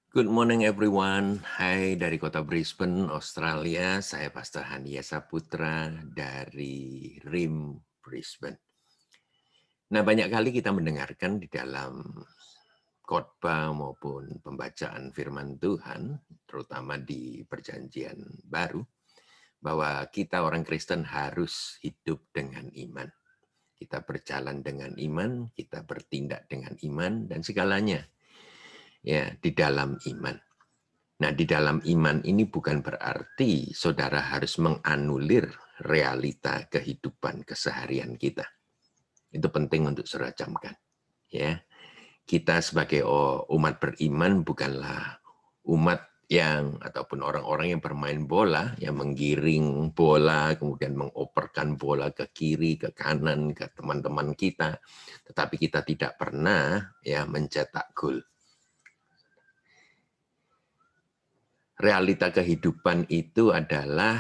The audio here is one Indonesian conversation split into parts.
Good morning everyone. Hai dari kota Brisbane, Australia. Saya Pastor Hania Saputra dari RIM Brisbane. Nah, banyak kali kita mendengarkan di dalam khotbah maupun pembacaan firman Tuhan, terutama di Perjanjian Baru, bahwa kita orang Kristen harus hidup dengan iman. Kita berjalan dengan iman, kita bertindak dengan iman, dan segalanya ya di dalam iman. Nah, di dalam iman ini bukan berarti saudara harus menganulir realita kehidupan keseharian kita. Itu penting untuk saudara camkan. Ya, kita sebagai umat beriman bukanlah umat yang ataupun orang-orang yang bermain bola, yang menggiring bola, kemudian mengoperkan bola ke kiri, ke kanan, ke teman-teman kita. Tetapi kita tidak pernah ya mencetak gol. Realita kehidupan itu adalah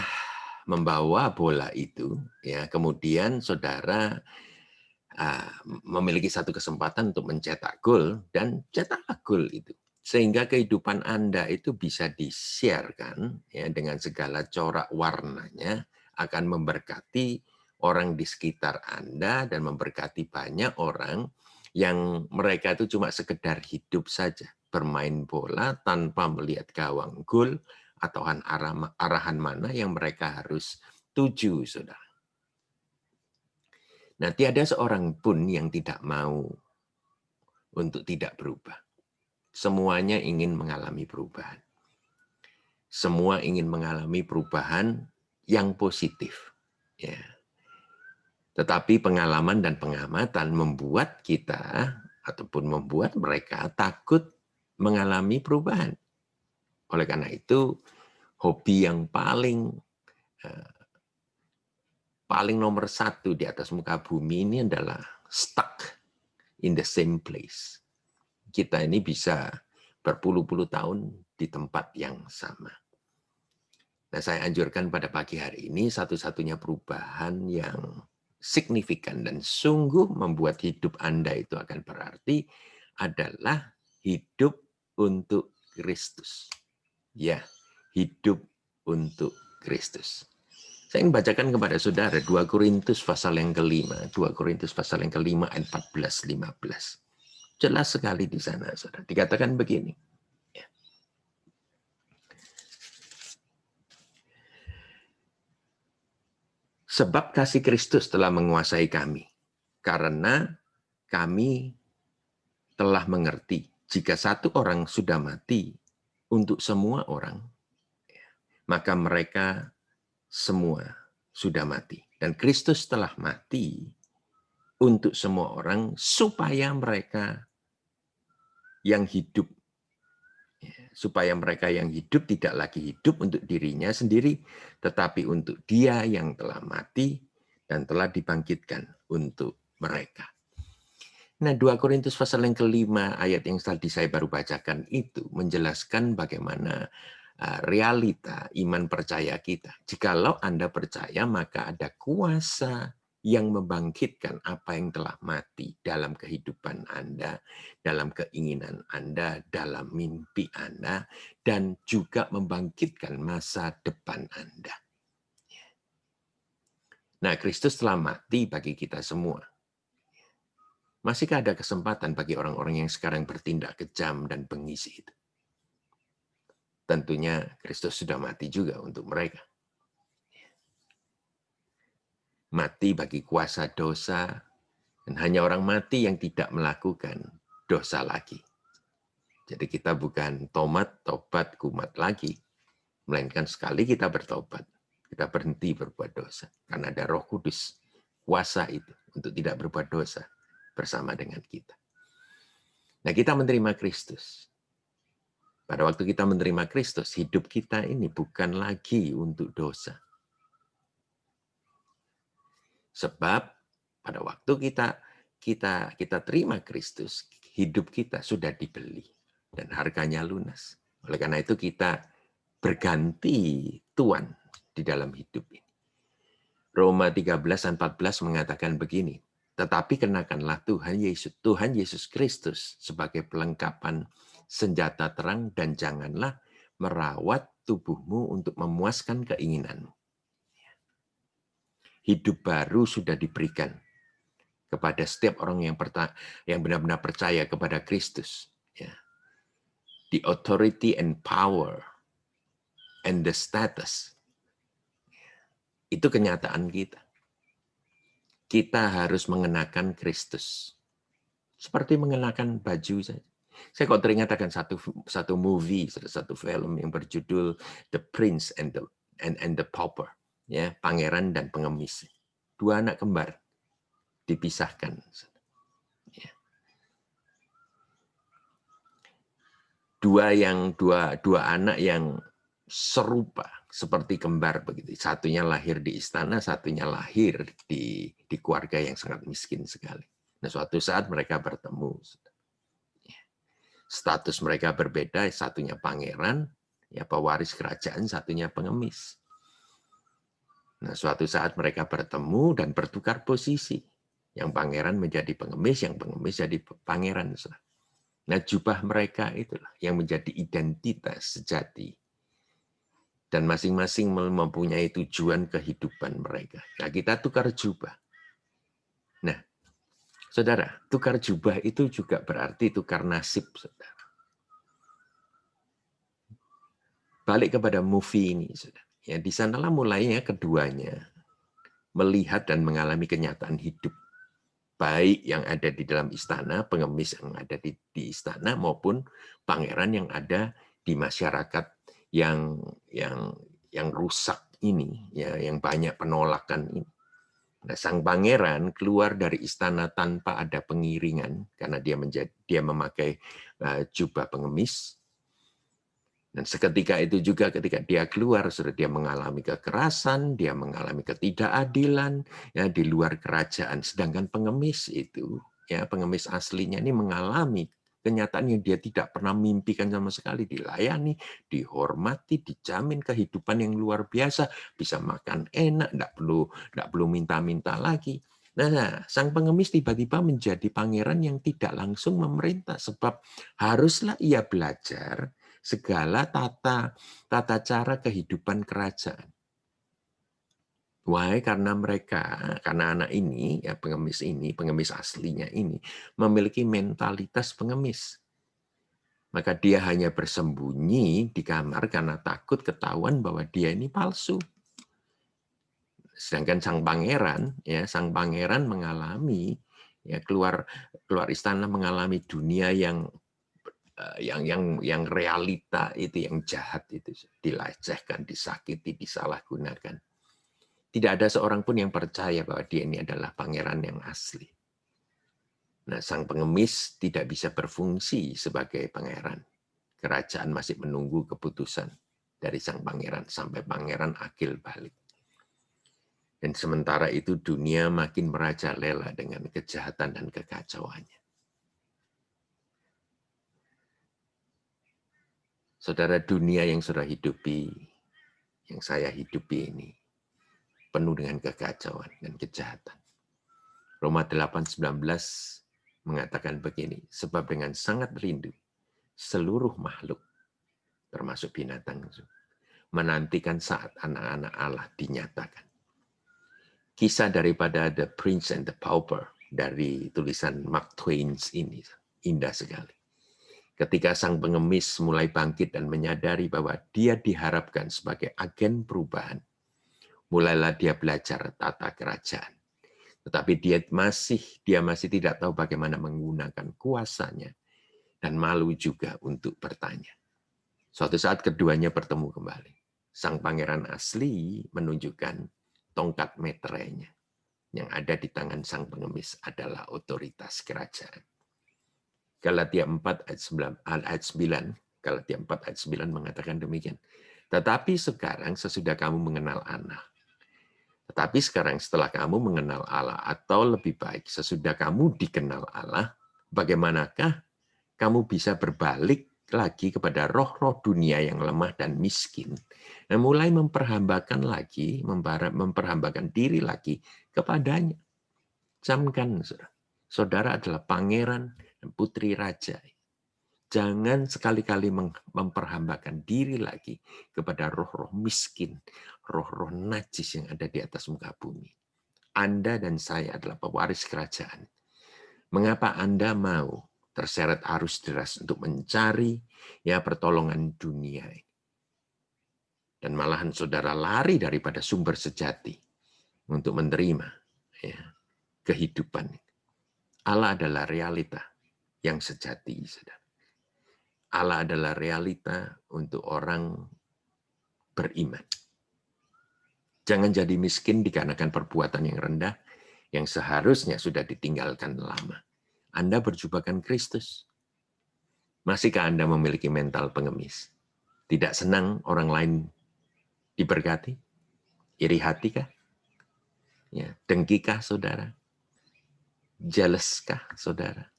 membawa bola itu, ya kemudian saudara memiliki satu kesempatan untuk mencetak gol dan cetaklah gol itu, sehingga kehidupan Anda itu bisa di-share-kan ya dengan segala corak warnanya, akan memberkati orang di sekitar Anda dan memberkati banyak orang yang mereka itu cuma sekedar hidup saja, bermain bola tanpa melihat gawang gol atau arahan mana yang mereka harus tuju, saudara. Nah, tiada seorang pun yang tidak mau untuk tidak berubah. Semuanya ingin mengalami perubahan. Semua ingin mengalami perubahan yang positif. Ya. Tetapi pengalaman dan pengamatan membuat kita ataupun membuat mereka takut mengalami perubahan. Oleh karena itu, hobi yang paling nomor satu di atas muka bumi ini adalah stuck in the same place. Kita ini bisa berpuluh-puluh tahun di tempat yang sama. Nah, saya anjurkan pada pagi hari ini satu-satunya perubahan yang signifikan dan sungguh membuat hidup Anda itu akan berarti adalah hidup untuk Kristus. Ya, hidup untuk Kristus. Saya ingin bacakan kepada saudara 2 Korintus pasal yang kelima. 2 Korintus pasal yang kelima ayat 14-15. Jelas sekali di sana, saudara. Dikatakan begini. Ya. Sebab kasih Kristus telah menguasai kami. Karena kami telah mengerti jika satu orang sudah mati untuk semua orang, maka mereka semua sudah mati. Dan Kristus telah mati untuk semua orang supaya mereka yang hidup, supaya mereka yang hidup tidak lagi hidup untuk dirinya sendiri, tetapi untuk Dia yang telah mati dan telah dibangkitkan untuk mereka. Nah, 2 Korintus pasal yang kelima ayat yang tadi saya baru bacakan itu menjelaskan bagaimana realita iman percaya kita. Jikalau Anda percaya, maka ada kuasa yang membangkitkan apa yang telah mati dalam kehidupan Anda, dalam keinginan Anda, dalam mimpi Anda, dan juga membangkitkan masa depan Anda. Nah, Kristus telah mati bagi kita semua. Masihkah ada kesempatan bagi orang-orang yang sekarang bertindak kejam dan bengis itu? Tentunya Kristus sudah mati juga untuk mereka. Mati bagi kuasa dosa, dan hanya orang mati yang tidak melakukan dosa lagi. Jadi kita bukan tobat, kumat lagi, melainkan sekali kita bertobat, kita berhenti berbuat dosa. Karena ada Roh Kudus, kuasa itu untuk tidak berbuat dosa bersama dengan kita. Nah, kita menerima Kristus. Pada waktu kita menerima Kristus, hidup kita ini bukan lagi untuk dosa. Sebab pada waktu kita terima Kristus, hidup kita sudah dibeli dan harganya lunas. Oleh karena itu kita berganti tuan di dalam hidup ini. Roma 13:14 mengatakan begini, Tetapi kenakanlah Tuhan Yesus Kristus sebagai pelengkapan senjata terang dan janganlah merawat tubuhmu untuk memuaskan keinginanmu. Hidup baru sudah diberikan kepada setiap orang yang benar-benar percaya kepada Kristus. Ya. The authority and power and the status. Itu kenyataan kita. Kita harus mengenakan Kristus. Seperti mengenakan baju saja. Saya kok teringat akan satu movie, satu film yang berjudul The Prince and the Pauper, ya, pangeran dan pengemis. Dua anak kembar dipisahkan. Ya. Dua anak yang serupa seperti kembar begitu. Satunya lahir di istana, satunya lahir di keluarga yang sangat miskin sekali. Nah, suatu saat mereka bertemu. Status mereka berbeda, satunya pangeran, ya pewaris kerajaan, satunya pengemis. Nah, suatu saat mereka bertemu dan bertukar posisi. Yang pangeran menjadi pengemis, yang pengemis jadi pangeran. Nah, jubah mereka itulah yang menjadi identitas sejati. Dan masing-masing mempunyai tujuan kehidupan mereka. Nah, kita tukar jubah. Nah, saudara, tukar jubah itu juga berarti tukar nasib, saudara. Balik kepada movie ini, saudara. Ya, di sanalah mulainya keduanya melihat dan mengalami kenyataan hidup. Baik yang ada di dalam istana, pengemis yang ada di istana, maupun pangeran yang ada di masyarakat yang rusak ini, ya, yang banyak penolakan ini. Nah, sang pangeran keluar dari istana tanpa ada pengiringan karena dia memakai jubah pengemis. Dan seketika itu juga ketika dia keluar, sudah dia mengalami kekerasan, dia mengalami ketidakadilan ya di luar kerajaan. Sedangkan pengemis itu, ya pengemis aslinya ini mengalami kenyataan yang dia tidak pernah mimpikan sama sekali, dilayani, dihormati, dijamin kehidupan yang luar biasa, bisa makan enak, tidak perlu minta-minta lagi. Nah, sang pengemis tiba-tiba menjadi pangeran yang tidak langsung memerintah, sebab haruslah ia belajar segala tata cara kehidupan kerajaan. Why? Karena anak ini, ya pengemis aslinya ini, memiliki mentalitas pengemis. Maka dia hanya bersembunyi di kamar karena takut ketahuan bahwa dia ini palsu. Sedangkan sang pangeran mengalami, ya keluar istana mengalami dunia yang realita itu, yang jahat itu, dilecehkan, disakiti, disalahgunakan. Tidak ada seorang pun yang percaya bahwa dia ini adalah pangeran yang asli. Nah, sang pengemis tidak bisa berfungsi sebagai pangeran. Kerajaan masih menunggu keputusan dari sang pangeran sampai pangeran akil balik. Dan sementara itu dunia makin merajalela dengan kejahatan dan kekacauannya. Saudara, dunia yang sudah hidupi, yang saya hidupi ini, penuh dengan kekacauan dan kejahatan. Roma 8:19 mengatakan begini, sebab dengan sangat rindu, seluruh makhluk, termasuk binatang, menantikan saat anak-anak Allah dinyatakan. Kisah daripada The Prince and the Pauper dari tulisan Mark Twain ini indah sekali. Ketika sang pengemis mulai bangkit dan menyadari bahwa dia diharapkan sebagai agen perubahan, mulailah dia belajar tata kerajaan. Tetapi dia masih tidak tahu bagaimana menggunakan kuasanya dan malu juga untuk bertanya. Suatu saat keduanya bertemu kembali. Sang pangeran asli menunjukkan tongkat meterainya. Yang ada di tangan sang pengemis adalah otoritas kerajaan. Galatia 4 ayat 9, Galatia 4 ayat 9 mengatakan demikian. Tetapi sekarang sesudah kamu mengenal Allah. Tetapi sekarang setelah kamu mengenal Allah, atau lebih baik sesudah kamu dikenal Allah, bagaimanakah kamu bisa berbalik lagi kepada roh-roh dunia yang lemah dan miskin, dan mulai memperhambakan diri lagi kepadanya. Camkan, saudara. Saudara adalah pangeran dan putri raja. Jangan sekali-kali memperhambakan diri lagi kepada roh-roh miskin, roh-roh najis yang ada di atas muka bumi. Anda dan saya adalah pewaris kerajaan. Mengapa Anda mau terseret arus deras untuk mencari pertolongan dunia ini? Dan malahan saudara lari daripada sumber sejati untuk menerima kehidupan. Allah adalah realita yang sejati, saudara. Allah adalah realita untuk orang beriman. Jangan jadi miskin dikarenakan perbuatan yang rendah yang seharusnya sudah ditinggalkan lama. Anda berjubakan Kristus. Masihkah Anda memiliki mental pengemis? Tidak senang orang lain diberkati? Iri hati kah? Ya, dengkikah saudara? Jealous-kah saudara?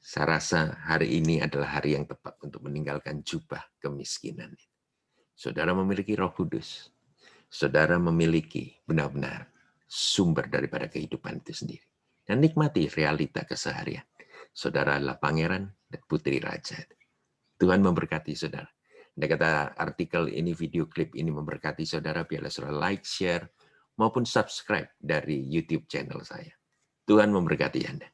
Saya rasa hari ini adalah hari yang tepat untuk meninggalkan jubah kemiskinan. Saudara memiliki Roh Kudus. Saudara memiliki benar-benar sumber daripada kehidupan itu sendiri. Dan nikmati realita keseharian. Saudara adalah pangeran dan putri raja. Tuhan memberkati saudara. Anda kata artikel ini, video klip ini memberkati saudara, biarlah saudara like, share, maupun subscribe dari YouTube channel saya. Tuhan memberkati Anda.